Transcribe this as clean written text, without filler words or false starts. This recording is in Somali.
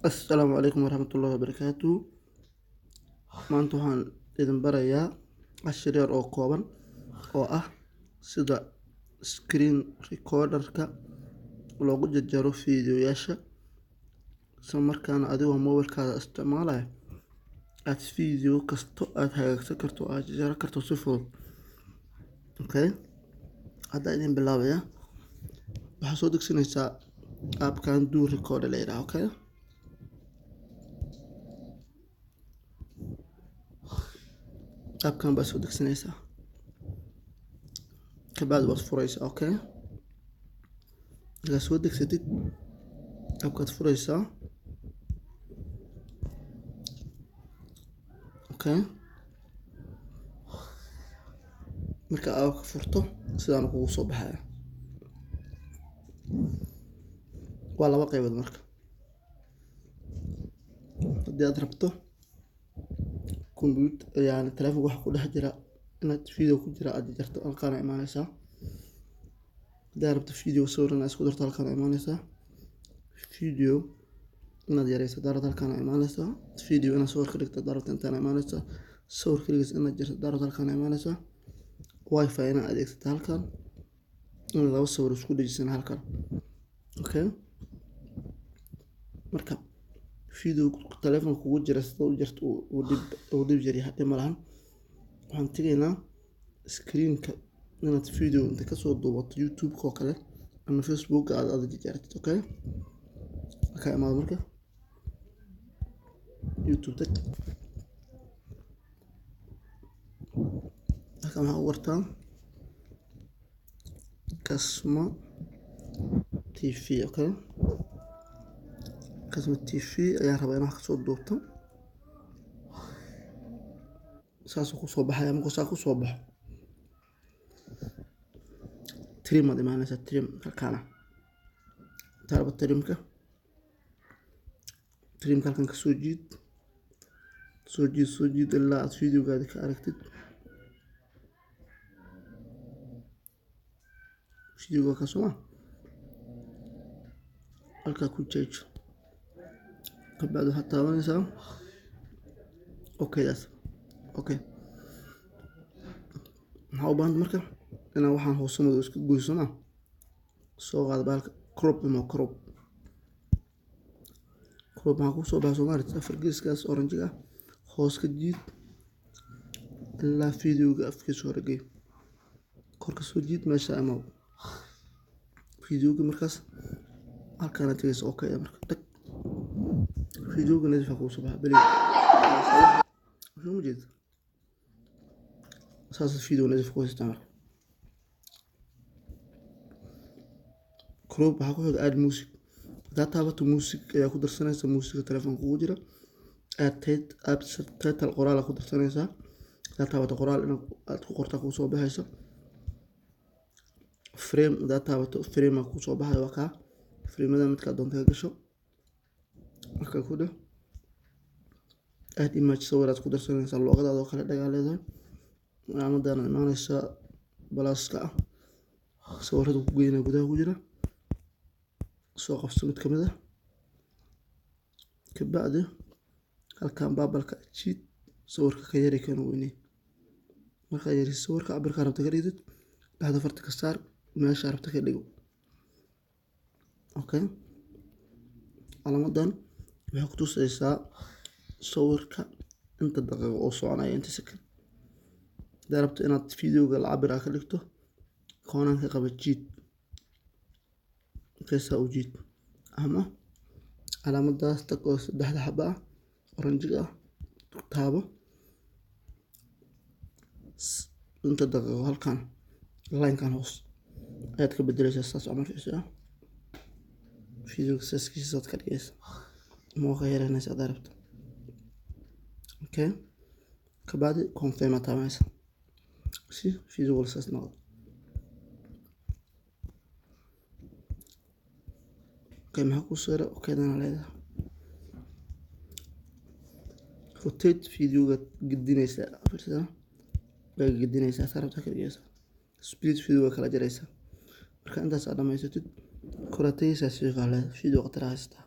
السلام عليكم ورحمة الله وبركاته. maanta waxaan idin barayaa cashir yar oo kooban oo ah sida screen recorder-ka loogu jarjaro fiidiyoyaasha isla markaana adigoo mobilkaada isticmaalaya aad fiidiyo kasto aad hagaagsan karto aad jarjari karto si fudud. Okay, hadda idin bilaabaya waxaad soo degsanaysaa app-kan Do Recorder la yidhaahdo. Okay, app-kan baad soo degsanaysaa kabacdi waad furaysaa. Okay, markaad soo degsatid app-kaad furaysaa. Okay, marka aad ka furto sidaan kugu soo baxaya waa laba qaybood. marka haddii aad rabto computer yani telefoon wax ku dhex jira inaad video ku jira aad jarto halkaan ay imaanaysaa. haddii aad rabto video sawir inaad isku darto halkaan ay imaanaysaa. video inaad yareyso daarad halkaan ay imaanaysaa. video inaad sawir ka dhigto daarad intaan ay imaanaysaa. sawir kaligiis inaad jarto daarad halkaan ay imaanaysaa. wifi inaad adeegsato halkaan. inaad laba sawir isku dhajisan halkaan. Okay, marka video telefoon kugu jira sida u jarto uu dib jari hadii malahan waxaan tegaynaa screen-ka inaad video inta ka soo duubato YouTube-ka oo kale ama Facebook-ka aad jarjartid. Okay, marka imaado marka YouTube tag halkaan waxaa u wartaa Kasma TV. Okay, Kasma TV ayaan rabaa inaan ka soo duubto. saas ku soo baxaya markuu saa ku soo baxo trim aad imaanaysaa. trim halkaana taarba trimka halkaan ka soo jiid ilaa aad videogaada ka aragtid. videoga ka soo halkaa ku jeejo kabacdi waxaad taabanaysaa okaydaas. Okay, maxaa u baahan marka inaan waxaan hoose madow iska goyso soo qaado bahalka crop maxaa ku soo baxay Soomaaliya afar geeskaas oranjiga hoos ka jiid ilaa videoga afkiisa hore geey kor ka soo jiid meesha ama videoga markaas halkaan aad tegayso. Okay, marka tag videoga nadiif ku soo baxay bali ma jeed saas video nadiif ku haystaa. marka crop waxaa ku xiga add music. haddaad taabato music ayaa ku darsanaysa musiga telefoonka kugu jira. add title qoraal ku darsanaysaa. haddaad taabato qoraal inaad ku qortaa ku soo baxayso. frame haddaad taabato frame ku soo baxayo waa kaa framada midka doonta ka gasho. marka ku dheh add image sawir aad ku darsanaysaa loogadaada oo kale dhagaa leedahay. calaamadan imaanaysa balaaska sawirada ku geynaa gudaha ku jira. soo qabso mid kamid ah kabacdi halkaan baabalka jiid sawirka ka yari kan weynay. markaa yari sawirka cabirka rabta ka dhigtid dhexda farta ka saar meesha rabta ka dhigo. Okay, calaamadan waxay ku tusaysaa sawirka inta daqiiqo oo soconaya inta second. haddaad rabto inaad videoga la cabir ka dhigto koonanka qaba jiid kaysa u jiid ama calaamadaas tag oo saddexda xaba ah oranjiga taabo inta daqiiqo halkaan line-kan hoos ayaad ka bedelaysaa saas camal fiisaa videoga size-kiisa aad ka dhigaysaa ama waa ka yareynaysaa haddaad rabto. Okay, kabacdi confirm aad taabanaysaa si videoga saas noqdo. Okay, maxaa ku soo yaraa okaydana leedahay rotate videoga gedinaysaa fiirsaa bay gedinaysaa saa rabta ka dhigaysaa. speed videoga kala jaraysaa. marka intaas aad dhamaysatid korataysaa si fiican video qatar haysta.